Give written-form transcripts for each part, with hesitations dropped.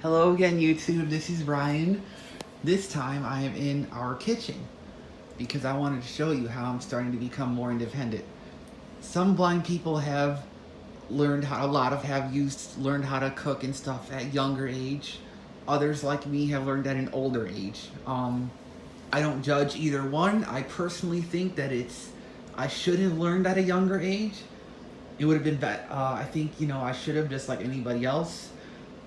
Hello again, YouTube. This is Brian. This time I am in our kitchen because I wanted to show you how I'm starting to become more independent. Some blind people have learned how, a lot of have learned how to cook and stuff at younger age. Others like me have learned at an older age. I don't judge either one. I personally think that I should have learned at a younger age. It would have been better. I think, I should have, just like anybody else.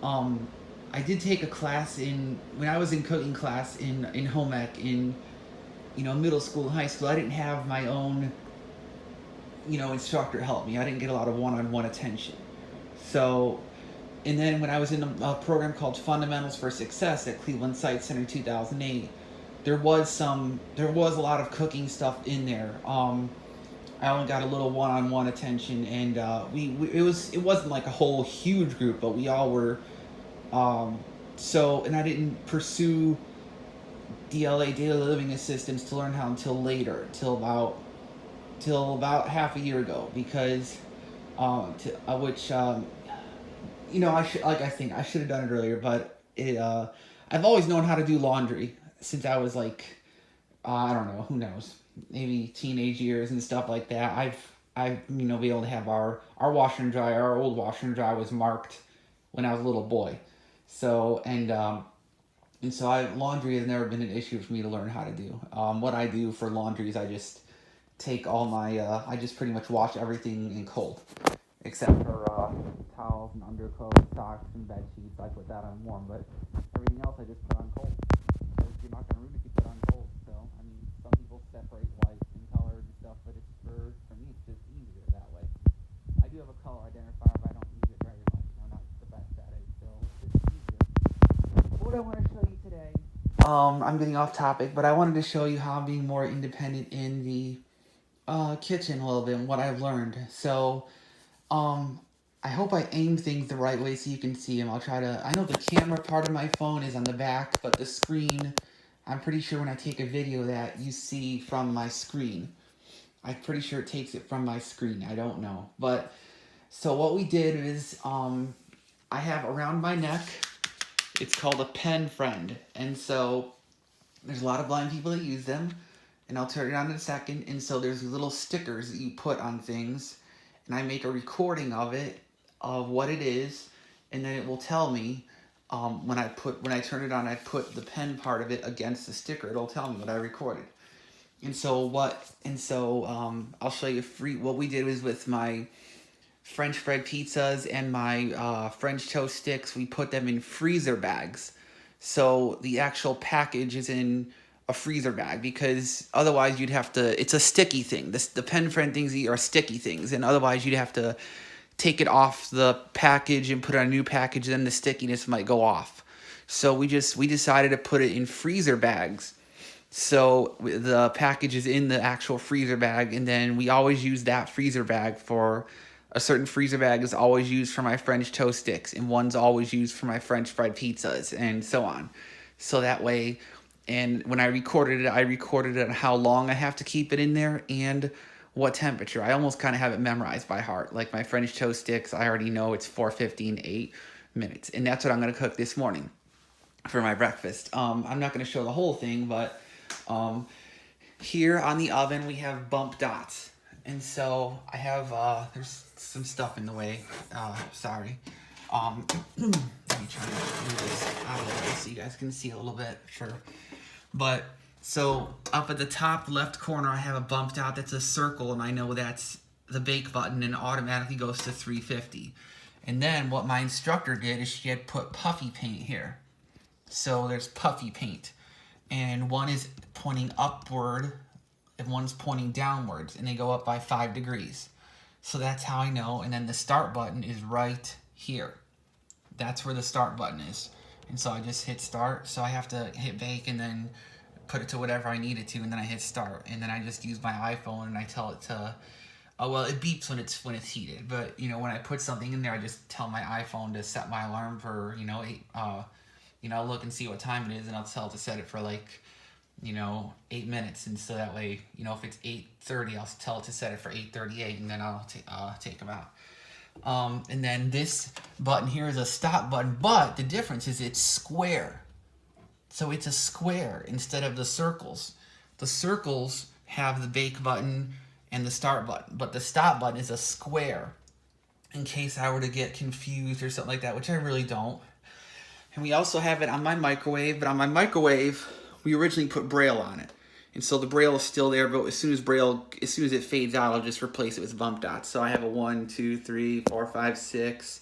Um, I did take a class when I was in cooking class in home ec in, middle school and high school. I didn't have my own, instructor help me. I didn't get a lot of one-on-one attention. So, and then when I was in a program called Fundamentals for Success at Cleveland Site Center in 2008, there was a lot of cooking stuff in there. I only got a little one-on-one attention, and it wasn't like a whole huge group, but we all were. And I didn't pursue DLA, daily living assistance, to learn how until later, till about half a year ago, because which I think I should have done it earlier, but I've always known how to do laundry since I was like, I don't know, who knows, maybe teenage years and stuff like that. I've been able to have our washer and dryer. Our old washer and dryer was marked when I was a little boy, so laundry has never been an issue for me to learn how to do. What I do for laundry is I just take all my I just pretty much wash everything in cold, except for towels and underclothes, socks and bed sheets. I put that on warm, but everything else I just put on cold. Because you're not gonna ruin it if you put on cold. So I mean, some people separate white and colors and stuff, but it's for me it's just easier that way. I do have a color identifier, but I don't use it very much. I'm not the best at it, so it's just easier. What I want to show you today. I'm getting off topic, but I wanted to show you how I'm being more independent in the kitchen a little bit and what I've learned. So, I hope I aim things the right way so you can see them. I know the camera part of my phone is on the back, but the screen, I'm pretty sure when I take a video that you see from my screen. I'm pretty sure it takes it from my screen. I don't know. But, so what we did is, I have around my neck, it's called a pen friend. And so, there's a lot of blind people that use them. And I'll turn it on in a second. And so there's little stickers that you put on things. And I make a recording of it, of what it is. And then it will tell me, when I turn it on, I put the pen part of it against the sticker. It'll tell me what I recorded. I'll show you what we did was with my French fried pizzas and my French toast sticks. We put them in freezer bags. So the actual package is in a freezer bag, because otherwise you'd have to, it's a sticky thing. The pen friend things are sticky things, and otherwise you'd have to take it off the package and put it on a new package, then the stickiness might go off. So we decided to put it in freezer bags. So the package is in the actual freezer bag, and then we always use that freezer bag for a certain freezer bag is always used for my French toast sticks, and one's always used for my French fried pizzas, and so on. So that way, and when I recorded it on how long I have to keep it in there and what temperature. I almost kind of have it memorized by heart. Like my French toast sticks, I already know it's 450 and 8 minutes. And that's what I'm going to cook this morning for my breakfast. I'm not going to show the whole thing, but here on the oven we have bump dots. And so I have, there's some stuff in the way. Sorry. Let me try to move this out of the way so you guys can see a little bit. Sure. But, so up at the top left corner, I have a bump dot that's a circle, and I know that's the bake button, and it automatically goes to 350. And then what my instructor did is she had put puffy paint here. So there's puffy paint. And one is pointing upward, and one's pointing downwards, and they go up by 5 degrees. So that's how I know. And then the start button is right here. That's where the start button is. And so I just hit start. So I have to hit bake and then put it to whatever I need it to, and then I hit start. And then I just use my iPhone and I tell it to, well, it beeps when it's heated. But, when I put something in there, I just tell my iPhone to set my alarm for, 8, I'll look and see what time it is, and I'll tell it to set it for 8 minutes. And so that way, if it's 8:30, I'll tell it to set it for 8:38, and then I'll take them out. And then this button here is a stop button, but the difference is it's square. So it's a square instead of the circles. The circles have the bake button and the start button, but the stop button is a square in case I were to get confused or something like that, which I really don't. And we also have it on my microwave, but on my microwave, we originally put Braille on it. And so the Braille is still there, but as soon as it fades out, I'll just replace it with bump dots. So I have a 1, 2, 3, 4, 5, 6,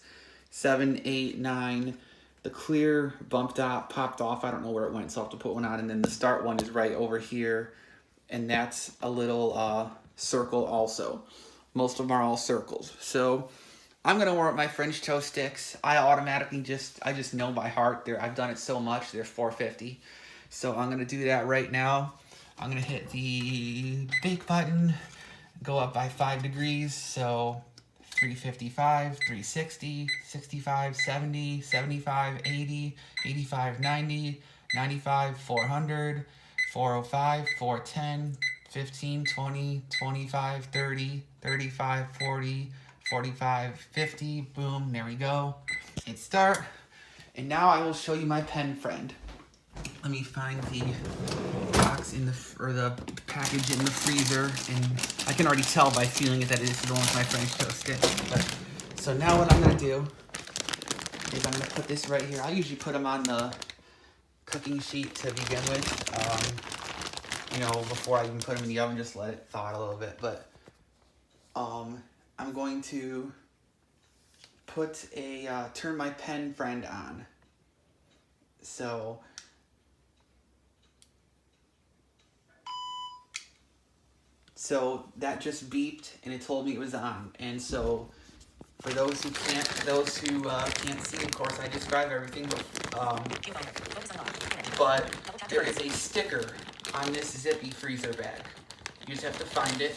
7, 8, 9. The clear bump dot popped off. I don't know where it went, so I'll have to put one on. And then the start one is right over here. And that's a little circle also. Most of them are all circles. So I'm going to warm up my French toast sticks. I just know by heart. I've done it so much. They're 450. So I'm going to do that right now. I'm going to hit the bake button, go up by 5 degrees. So 355, 360, 65, 70, 75, 80, 85, 90, 95, 400, 405, 410, 15, 20, 25, 30, 35, 40, 45, 50, boom, there we go. Hit start. And now I will show you my pen friend. Let me find the box or the package in the freezer, and I can already tell by feeling it that it is the one with my French toast stick. So now what I'm gonna do is I'm gonna put this right here. I usually put them on the cooking sheet to begin with. Before I even put them in the oven, just let it thaw out a little bit. But I'm going to turn my pen friend on. So that just beeped and it told me it was on. And so for those who can't see, of course, I describe everything. But there is a sticker on this zippy freezer bag. You just have to find it.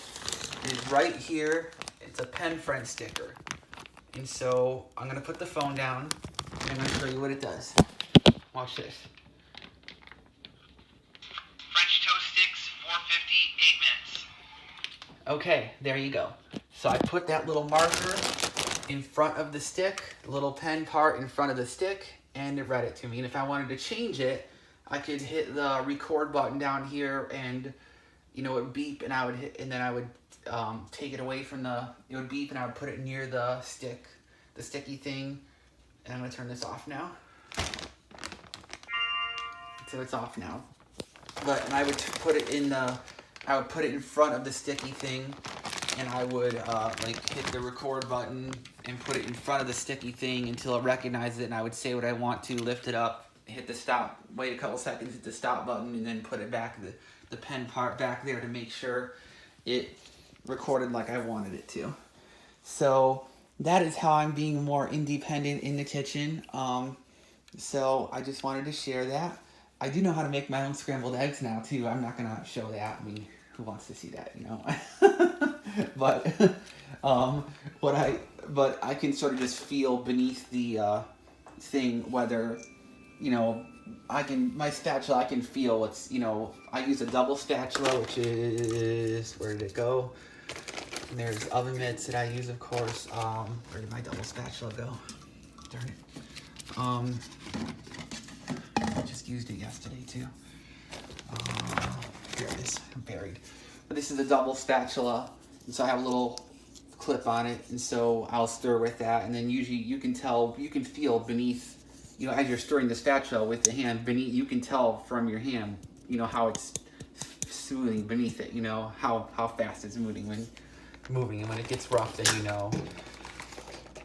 It is right here. It's a pen friend sticker. And so I'm gonna put the phone down and I'm gonna show you what it does. Watch this. French toast sticks, 450, 8 minutes. Okay, there you go. So I put that little marker in front of the stick, the little pen part in front of the stick, and it read it to me. And if I wanted to change it, I could hit the record button down here, and it would beep, and I would hit, and then I would take it away from it would beep, and I would put it near the sticky thing. And I'm gonna turn this off now. So it's off now. And I would put it in front of the sticky thing, and I would hit the record button and put it in front of the sticky thing until it recognizes it, and I would say what I want to, lift it up, hit the stop, wait a couple seconds, hit the stop button, and then put it back, the pen part back there to make sure it recorded like I wanted it to. So that is how I'm being more independent in the kitchen. So I just wanted to share that. I do know how to make my own scrambled eggs now too. I'm not gonna show that. I mean, who wants to see that, but I can sort of just feel beneath the thing whether, my spatula, I can feel what's, I use a double spatula, which is, where did it go? And there's oven mitts that I use, of course. Where did my double spatula go? Darn it. I just used it yesterday too. Here it is, buried. But this is a double spatula, and so I have a little clip on it, and so I'll stir with that, and then usually you can feel beneath, as you're stirring the spatula with the hand beneath, you can tell from your hand, how it's smoothing beneath it, how fast it's moving, and when it gets rough, then you know.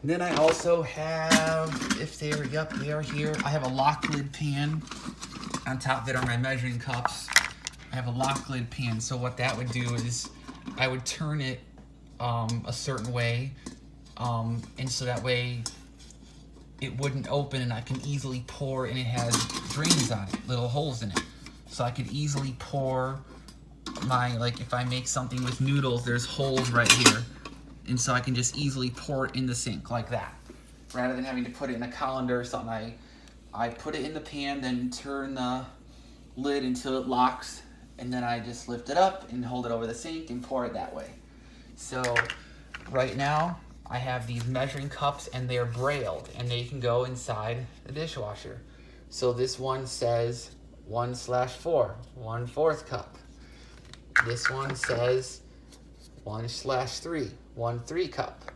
And then I also have, they are here, I have a lock lid pan. On top of it are my measuring cups. I have a lock lid pan, so what that would do is I would turn it a certain way, and so that way it wouldn't open, and I can easily pour, and it has drains on it, little holes in it. So I could easily pour if I make something with noodles, there's holes right here. And so I can just easily pour it in the sink like that. Rather than having to put it in a colander or something, I put it in the pan, then turn the lid until it locks, and then I just lift it up and hold it over the sink and pour it that way. So right now, I have these measuring cups, and they're brailled, and they can go inside the dishwasher. So this one says 1/4, 1/4 cup. This one says 1/3, 1/3 cup.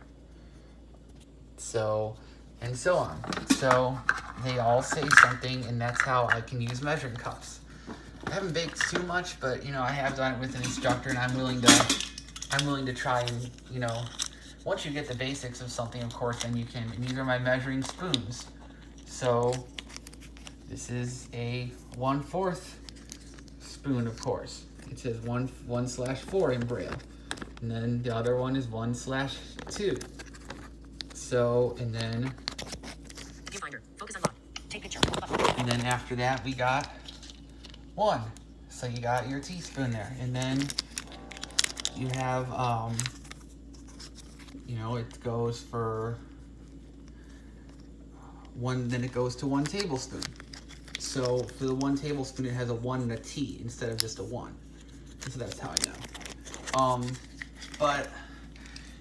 So, and so on. So they all say something, and that's how I can use measuring cups. I haven't baked too much, but you know, I have done it with an instructor, and I'm willing to try and, you know, once you get the basics of something, of course, then you can. And these are my measuring spoons. So this is a 1/4 spoon, of course. It says 1/4 in Braille. And then the other one is 1/2. So, and then viewfinder, focus unlock, take picture. And then after that we got 1. So you got your teaspoon there. And then you have you know, it goes for 1, then it goes to 1 tablespoon. So for the 1 tablespoon, it has a 1 and a T instead of just a 1. So that's how I know.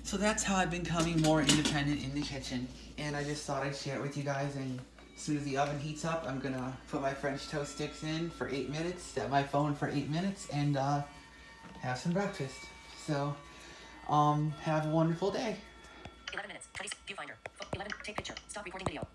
So that's how I've been becoming more independent in the kitchen. And I just thought I'd share it with you guys. And as soon as the oven heats up, I'm gonna put my French toast sticks in for 8 minutes, set my phone for 8 minutes, and have some breakfast. So, have a wonderful day. 11 minutes. 20. Viewfinder. 11. Take picture. Stop recording video.